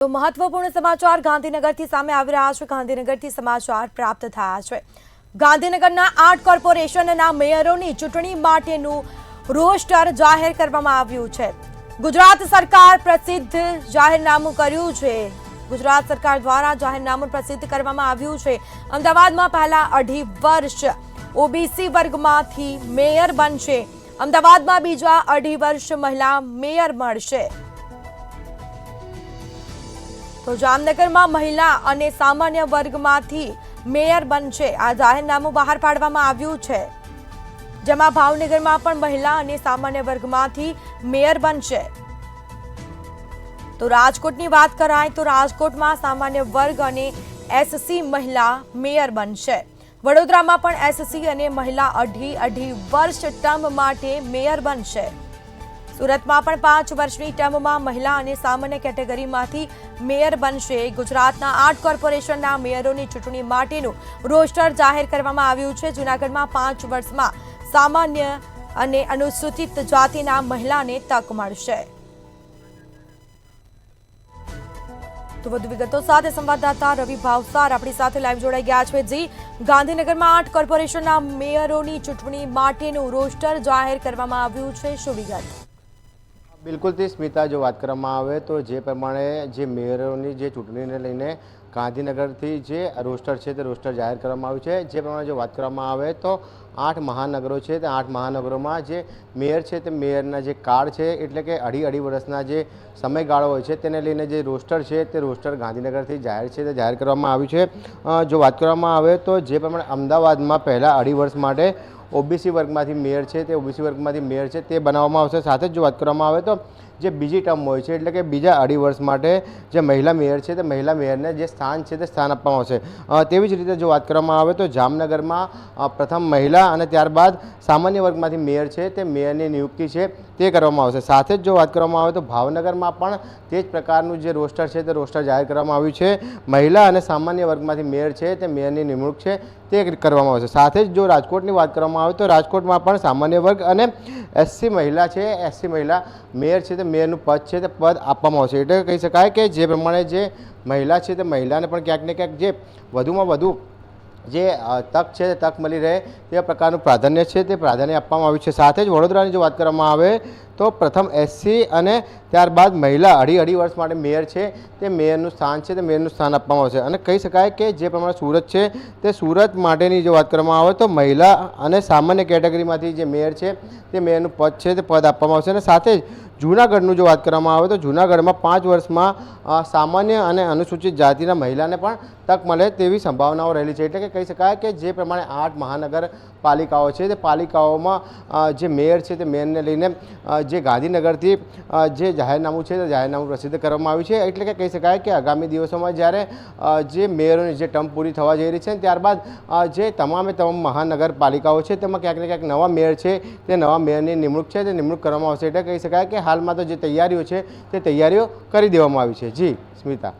તો મહત્વપૂર્ણ સમાચાર ગાંધીનગરથી સામે આવી રહ્યા છે। ગાંધીનગરથી સમાચાર પ્રાપ્ત થયા છે। ગાંધીનગરના 8 કોર્પોરેશનના મેયરોની ચૂંટણી માટેનું રોસ્ટર જાહેર કરવામાં આવ્યું છે। ગુજરાત સરકાર પ્રસિદ્ધ જાહેરનામું કર્યું છે। ગુજરાત સરકાર દ્વારા જાહેરનામું પ્રસિદ્ધ કરવામાં આવ્યું છે। અમદાવાદમાં પહેલા 2.5 વર્ષ ઓબીસી વર્ગમાંથી મેયર બનશે। અમદાવાદમાં બીજા 2.5 વર્ષ મહિલા મેયર મળશે। તો જામનગરમાં મહિલા અને સામાન્ય વર્ગમાંથી મેયર બનશે। આ જાહેરનામું બહાર પાડવામાં આવ્યું છે, જેમાં ભાવનગરમાં પણ મહિલા અને સામાન્ય વર્ગમાંથી મેયર બનશે। તો રાજકોટની વાત કરાય તો રાજકોટમાં સામાન્ય વર્ગ અને એસસી મહિલા મેયર બનશે। વડોદરામાં પણ એસસી અને મહિલા 2.5 વર્ષ ટર્મ માટે મેયર બનશે। સુરતમાં પણ 5 વર્ષની ટર્મમાં મહિલા અને સામાન્ય કેટેગરીમાંથી મેયર બનશે। ગુજરાતના 8 કોર્પોરેશનના મેયરોની ચૂંટણી માટેનું રોસ્ટર જાહેર કરવામાં આવ્યું છે। જૂનાગઢમાં 5 વર્ષમાં સામાન્ય અને અનુસૂચિત જાતિના મહિલાને તક મળશે। તો વધુ વિગતો સાથે સંવાદદાતા રવિ ભાવસાર આપણી સાથે લાઈવ જોડાઈ ગયા છે। જી, ગાંધીનગરમાં 8 કોર્પોરેશનના મેયરોની ચૂંટણી માટેનું રોસ્ટર જાહેર કરવામાં આવ્યું છે, શું વિગત? બિલકુલ થી સ્મિતા, જો વાત કરવામાં આવે તો જે પ્રમાણે જે મેયરોની જે ચૂંટણીને લઈને ગાંધીનગરથી જે રોસ્ટર છે તે રોસ્ટર જાહેર કરવામાં આવ્યું છે। જે પ્રમાણે જો વાત કરવામાં આવે તો 8 મહાનગરો છે, તે 8 મહાનગરોમાં જે મેયર છે તે મેયરના જે કાર્ડ છે, એટલે કે 2.5 વર્ષના જે સમયગાળો હોય છે તેને લઈને જે રોસ્ટર છે તે રોસ્ટર ગાંધીનગરથી જાહેર છે તે જાહેર કરવામાં આવ્યું છે। જો વાત કરવામાં આવે તો જે પ્રમાણે અમદાવાદમાં પહેલા 2.5 વર્ષ માટે ઓબીસી વર્ગમાંથી મેયર છે તે ઓબીસી વર્ગમાંથી મેયર છે તે બનાવવામાં આવશે। સાથે જ જો વાત કરવામાં આવે તો જે બીજી ટર્મ હોય છે, એટલે કે બીજા 2.5 વર્ષ માટે જે મહિલા મેયર છે તે મહિલા મેયરને જે સ્થાન છે તે સ્થાન આપવામાં આવશે। તેવી જ રીતે જો વાત કરવામાં આવે તો જામનગરમાં પ્રથમ મહિલા અને ત્યારબાદ સામાન્ય વર્ગમાંથી મેયર છે તે મેયરની નિયુક્તિ છે તે કરવામાં આવશે। સાથે જ જો વાત કરવામાં આવે તો ભાવનગરમાં પણ તે જ પ્રકારનું જે રોસ્ટર છે તે રોસ્ટર જાહેર કરવામાં આવ્યું છે। મહિલા અને સામાન્ય વર્ગમાંથી મેયર છે તે મેયરની નિમણૂક છે તે કરવામાં આવશે। સાથે જ જો રાજકોટની વાત કરવામાં આવે તો રાજકોટમાં પણ સામાન્ય વર્ગ અને એસસી મહિલા છે, એસસી મહિલા મેયર છે તે મેયરનું પદ છે તે પદ આપવામાં આવશે। એટલે કહી શકાય કે જે પ્રમાણે જે મહિલા છે તે મહિલાને પણ ક્યાંક ને ક્યાંક જે વધુમાં વધુ જે તક છે તક મળી રહે તે પ્રકારનું પ્રાધાન્ય છે તે પ્રાધાન્ય આપવામાં આવ્યું છે। સાથે જ વડોદરાની જો વાત કરવામાં આવે તો પ્રથમ એસસી અને ત્યારબાદ મહિલા 2.5 વર્ષ માટે મેયર છે તે મેયરનું સ્થાન છે તે મેયરનું સ્થાન આપવામાં આવશે। અને કહી શકાય કે જે પ્રમાણે સુરત છે તે સુરત માટેની જો વાત કરવામાં આવે તો મહિલા અને સામાન્ય કેટેગરીમાંથી જે મેયર છે તે મેયરનું પદ છે તે પદ આપવામાં આવશે। અને સાથે જ જૂનાગઢનું જો વાત કરવામાં આવે તો જૂનાગઢમાં 5 વર્ષમાં સામાન્ય અને અનુસૂચિત જાતિના મહિલાને પણ તક મળે તેવી સંભાવનાઓ રહેલી છે। એટલે કે કહી શકાય કે જે પ્રમાણે 8 મહાનગરપાલિકાઓ છે તે પાલિકાઓમાં જે મેયર છે તે મેયરને લઈને જે ગાંધીનગરથી જે જાહેરનામું છે તે જાહેરનામું પ્રસિદ્ધ કરવામાં આવ્યું છે। એટલે કે કહી શકાય કે આગામી દિવસોમાં જ્યારે જે મેયરોની જે ટર્મ પૂરી થવા જઈ રહી છે ત્યારબાદ જે તમામ મહાનગરપાલિકાઓ છે તેમાં ક્યાંક ને ક્યાંક નવા મેયર છે તે નવા મેયરની નિમણૂક છે તે નિમણૂક કરવામાં આવશે। એટલે કહી શકાય કે હાલમાં તો જે તૈયારીઓ છે તે તૈયારીઓ કરી દેવામાં આવી છે। જી સ્મિતા,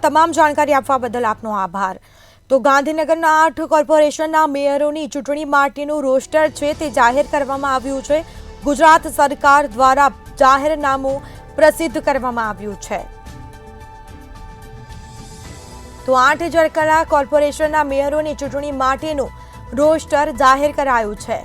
તમામ જાણકારી આપવા બદલ આપનો આભાર। તો ગાંધીનગરના 8 કોર્પોરેશનના મેયરોની ચૂંટણી માટેનું રોસ્ટર છે તે જાહેર કરવામાં આવ્યું છે। ગુજરાત સરકાર દ્વારા જાહેરનામું પ્રસિદ્ધ કરવામાં આવ્યું છે। તો 8 જળકલા કોર્પોરેશનના મેયરોની ચૂંટણી માટેનું રોસ્ટર જાહેર કરાયું છે।